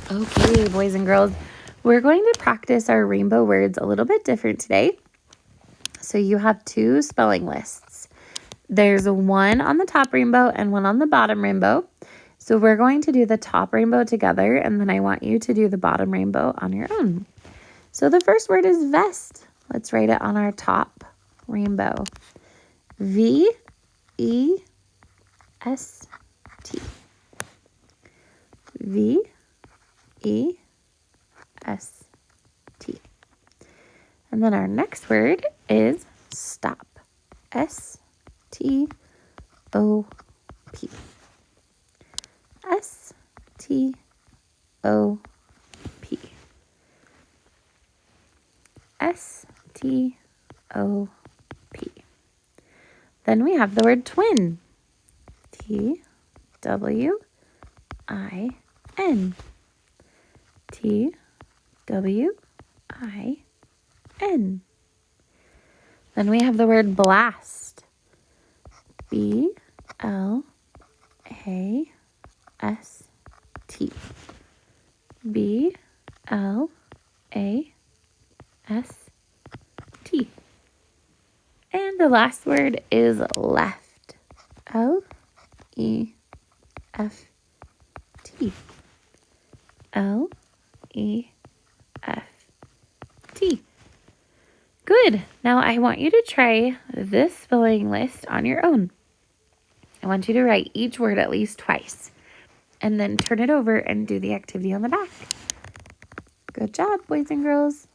Okay, boys and girls, we're going to practice our rainbow words a little bit different today. So you have two spelling lists. There's one on the top rainbow and one on the bottom rainbow. So we're going to do the top rainbow together, and then I want you to do the bottom rainbow on your own. So the first word is vest. Let's write it on our top rainbow. V-E-S-T. V-E-S-T. And then our next word is stop. S-T-O-P. S-T-O-P. S-T-O-P. Then we have the word twin. T-W-I-N. T-W-I-N. Then we have the word blast. B-L-A-S-T. B-L-A-S-T. And the last word is left. L-E-F-T. L-E-F-T. Good. Now I want you to try this spelling list on your own. I want you to write each word at least twice and then turn it over and do the activity on the back. Good job, boys and girls.